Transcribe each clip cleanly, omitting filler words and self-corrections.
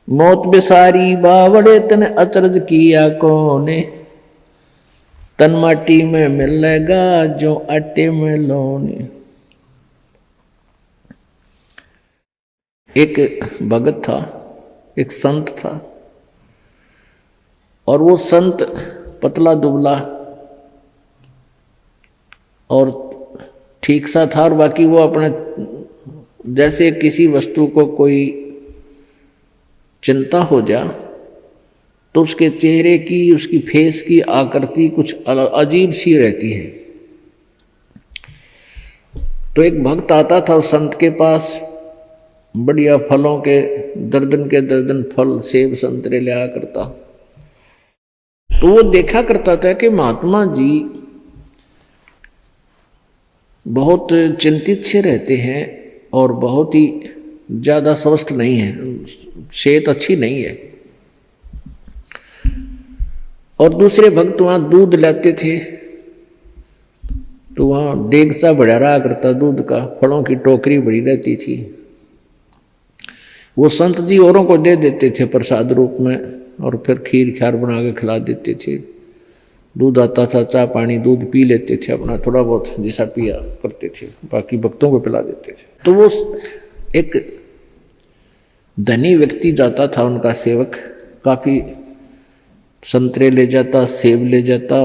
मौत बेसारी बावड़े तन अचरज किया कोने, तन माटी में मिलेगा जो आटे में लोने। एक भगत था, एक संत था, और वो संत पतला दुबला और ठीक सा था, और बाकी वो अपने जैसे किसी वस्तु को कोई चिंता हो जा तो उसके चेहरे की, उसकी फेस की आकृति कुछ अजीब सी रहती है। तो एक भक्त आता था उस संत के पास, बढ़िया फलों के दर्जन फल सेब संतरे लिया करता। तो वो देखा करता था कि महात्मा जी बहुत चिंतित से रहते हैं और बहुत ही ज्यादा स्वस्थ नहीं है, सेहत अच्छी नहीं है। और दूसरे भक्त वहां दूध लाते थे तो वहां डेग सा बढ़ा रहा करता दूध का, फलों की टोकरी बड़ी रहती थी। वो संत जी औरों को दे देते थे प्रसाद रूप में, और फिर खीर ख्यार बना के खिला देते थे। दूध आता था, चाय पानी दूध पी लेते थे, अपना थोड़ा बहुत जैसा पिया करते थे, बाकी भक्तों को पिला देते थे। तो वो एक धनी व्यक्ति जाता था, उनका सेवक, काफी संतरे ले जाता, सेब ले जाता,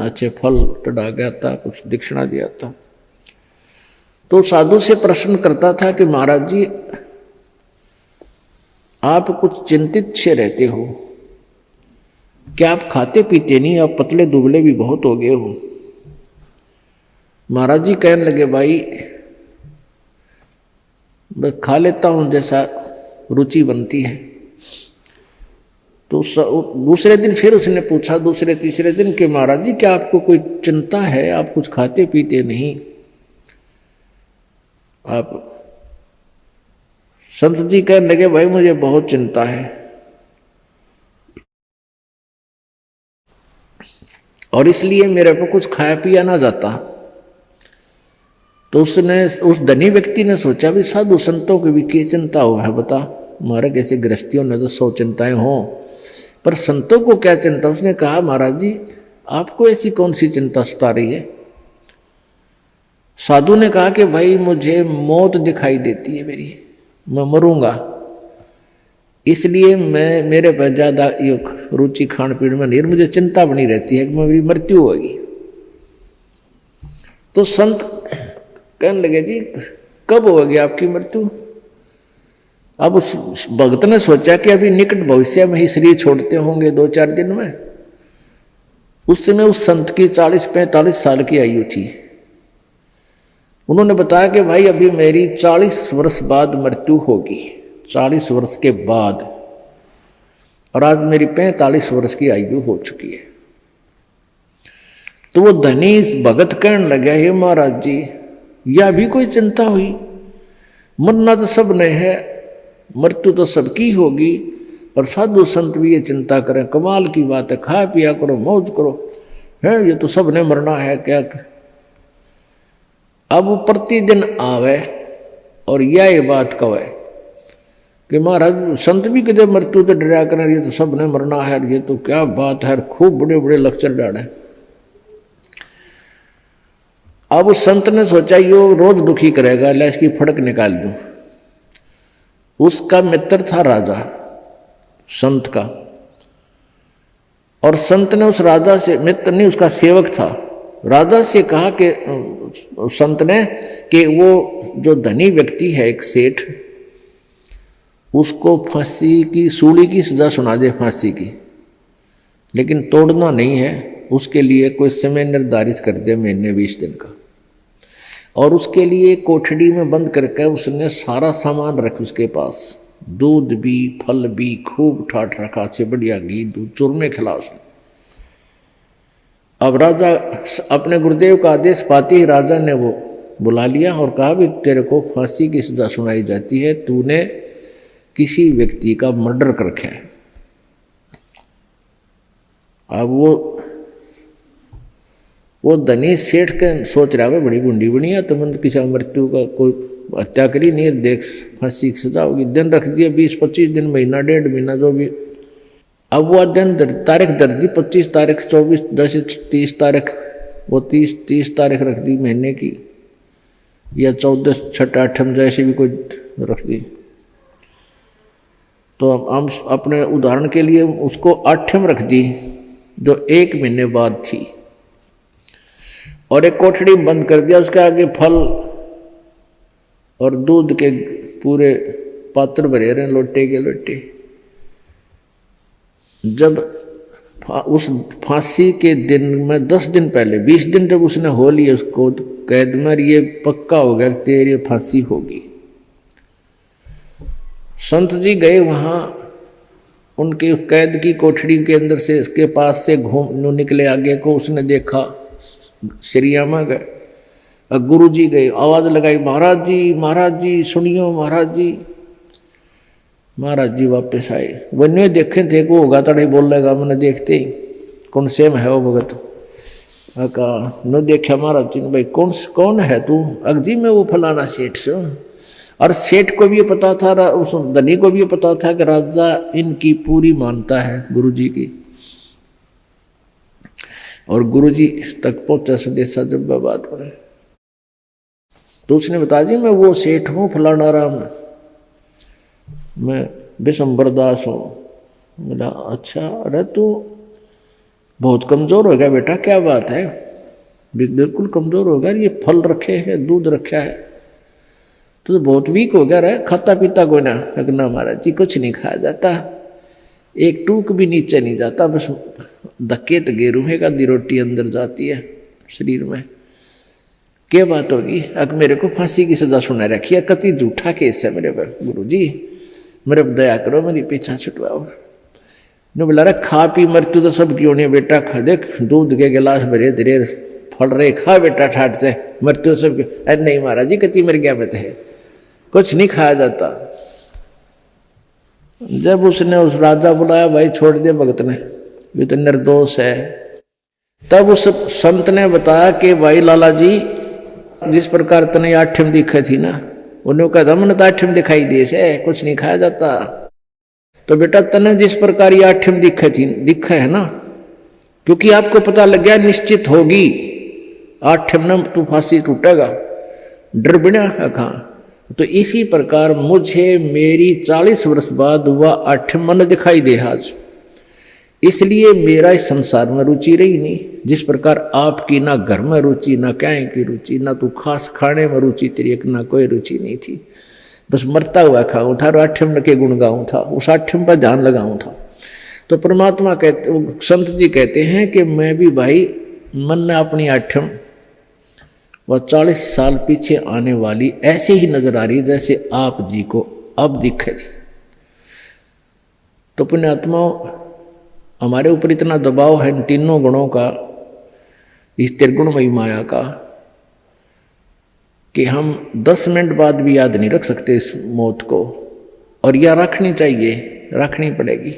अच्छे फल टड़ा गया था, कुछ दक्षिणा दिया था। तो साधु से प्रश्न करता था कि महाराज जी आप कुछ चिंतित से रहते हो, क्या आप खाते पीते नहीं, आप पतले दुबले भी बहुत हो गए हो। महाराज जी कहने लगे भाई मैं खा लेता हूं जैसा रुचि बनती है। तो दूसरे दिन फिर उसने पूछा, दूसरे तीसरे दिन कि महाराज जी क्या आपको कोई चिंता है, आप कुछ खाते पीते नहीं। आप संत जी कहने लगे भाई मुझे बहुत चिंता है, और इसलिए मेरे को कुछ खाया पिया ना जाता। तो उस धनी व्यक्ति ने सोचा भी साधु संतों की भी क्या चिंता हो है बता, हमारे कैसे गृहस्थियों ने तो 100 चिंताएं हों, पर संतों को क्या चिंता। उसने कहा महाराज जी आपको ऐसी कौन सी चिंता सता रही है। साधु ने कहा कि भाई मुझे मौत दिखाई देती है मेरी, मैं मरूंगा, इसलिए मेरे पर ज्यादा रुचि खान पीन में नहीं, मुझे चिंता बनी रहती है कि मेरी मृत्यु होगी। तो संत कहने लगे जी कब होगी आपकी मृत्यु। अब उस भक्त ने सोचा कि अभी निकट भविष्य में ही शरीर छोड़ते होंगे 2-4 दिन में। उस समय उस संत की 40-45 साल की आयु थी। उन्होंने बताया कि भाई अभी मेरी 40 वर्ष बाद मृत्यु होगी, 40 वर्ष के बाद, और आज मेरी 45 वर्ष की आयु हो चुकी है। तो वो धनी भगत कहने लगा हे महाराज जी यह भी कोई चिंता हुई, मरना तो सब ने है, मृत्यु तो सबकी होगी, पर साधु संत भी ये चिंता करें, कमाल की बात है, खा पिया करो, मौज करो, है ये तो सब ने मरना है क्या। अब वो प्रतिदिन आवे और यह बात कहे कि महाराज संत भी कदे मृत्यु तो डरा करें, ये तो सब ने मरना है, ये तो क्या बात है, खूब बड़े बड़े लेक्चर डाले। अब उस संत ने सोचा यो रोज दुखी करेगा, ले इसकी फड़क निकाल दूं। उसका मित्र था राजा संत का, और संत ने उस राजा से, मित्र नहीं उसका सेवक था, राजा से कहा कि संत ने कि वो जो धनी व्यक्ति है एक सेठ, उसको फांसी की सूली की सजा सुना दे, फांसी की, लेकिन तोड़ना नहीं है, उसके लिए कोई समय निर्धारित कर दे, महीने 20 दिन का, और उसके लिए कोठड़ी में बंद करके उसने सारा सामान रख उसके पास, दूध भी फल भी खूब ठाठ रखा, अच्छे बढ़िया घी दूध चूरमे खिला उसने। अब राजा अपने गुरुदेव का आदेश पाते ही राजा ने वो बुला लिया और कहा भी तेरे को फांसी की सजा सुनाई जाती है, तूने किसी व्यक्ति का मर्डर कर रखा है। अब वो धनी सेठ के सोच रहा है बड़ी गुंडी बनी है, तो मन किसी मृत्यु का कोई हत्या करी नहीं, देख फांसी की सजा होगी। दिन रख दिया 20-25 दिन, महीना 1.5 महीना जो भी। अब वह दिन तारीख दर दी 25 तारीख, 24 10 30 तारीख, वो 30 तारीख रख दी महीने की, या 14 6 8 जैसे भी कोई रख दी। तो हम अपने उदाहरण के लिए उसको 8 रख दी, जो 1 महीने बाद थी, और एक कोठड़ी में बंद कर दिया। उसके आगे फल और दूध के पूरे पात्र भरे रहे, लोटे के लोटे। जब उस फांसी के दिन में 10 दिन पहले, 20 दिन जब उसने हो लिया उसको कैद में, ये पक्का हो गया तेरी फांसी होगी। संत जी गए वहां, उनके कैद की कोठड़ी के अंदर से, इसके पास से घूम निकले आगे को, उसने देखा श्रीयामा गए। गुरु जी गए, आवाज लगाई, महाराज जी सुनियो महाराज जी। महाराज जी वापस आए, वन्य देखे थे को होगा तड़े बोल लेगा, मैंने देखते ही कौन से में है वो भगत कहा न देखा महाराज जी ने, भाई कौन है तू? अगजी में वो फलाना सेठ से। और सेठ को भी ये पता था, उस धनी को भी ये पता था कि राजा इनकी पूरी मानता है गुरु जी की। और गुरु जी तक पहुंचा संदेशा जब बात पड़े, तो उसने बता दी मैं वो सेठ हूँ फलाना राम, मैं विशंबर दास हूँ। बोला अच्छा, अरे तू बहुत कमजोर हो गया बेटा, क्या बात है? बिल्कुल कमजोर हो गया, ये फल रखे हैं, दूध रखा है, तो बहुत वीक हो गया रे, खाता पीता को ना? ना महाराज जी कुछ नहीं खाया जाता, एक टूक भी नीचे नहीं जाता, बस धक्के तो गेरूहे का दी रोटी अंदर जाती है शरीर में। क्या बात होगी? अब मेरे को फांसी की सजा सुना रखी है, कति झूठा केस है मेरे पर, गुरु जी मेरे पर दया करो, मेरी पीछा छुटवाओ। ने बोला रे खा पी मृत्यु तो सब क्यों नहीं बेटा, खा देख दूध के गिलास भरे धीरे फल रहे, खा बेटा ठाट से, मृत्यु सब क्यों? अरे नहीं महाराज जी कति मर गया मैं तो है, कुछ नहीं खाया जाता। जब उसने उस राजा बुलाया, भाई छोड़ दिया भगत ने, ये तो निर्दोष है। तब उस संत ने बताया कि भाई लाला जी जिस प्रकार तने 8 दिखे थी ना, उन्होंने कहा था मैंने तो 8 दिखाई दिए से, कुछ नहीं खाया जाता। तो बेटा तने जिस प्रकार ये 8 दिखे है ना, क्योंकि आपको पता लग गया निश्चित होगी 8 में तू फांसी टूटेगा, डर बिना कहा। तो इसी प्रकार मुझे मेरी 40 वर्ष बाद वह 8 मन दिखाई दे आज, इसलिए मेरा इस संसार में रुचि रही नहीं। जिस प्रकार आपकी ना घर में रुचि, ना क्या की रुचि, ना तू खास खाने में रुचि तेरी, एक ना कोई रुचि नहीं थी, बस मरता हुआ खाऊं था और 8 के गुण गाऊं था, उस 8 पर ध्यान लगाऊं था। तो परमात्मा कहते, संत जी कहते हैं कि मैं भी भाई मन ने अपनी 8 वह 40 साल पीछे आने वाली ऐसे ही नजर आ रही जैसे आप जी को अब दिखे थी। तो पुण्यात्माओं हमारे ऊपर इतना दबाव है इन तीनों गुणों का, इस त्रिगुणमयी माया का, कि हम 10 मिनट बाद भी याद नहीं रख सकते इस मौत को, और यह रखनी चाहिए, रखनी पड़ेगी।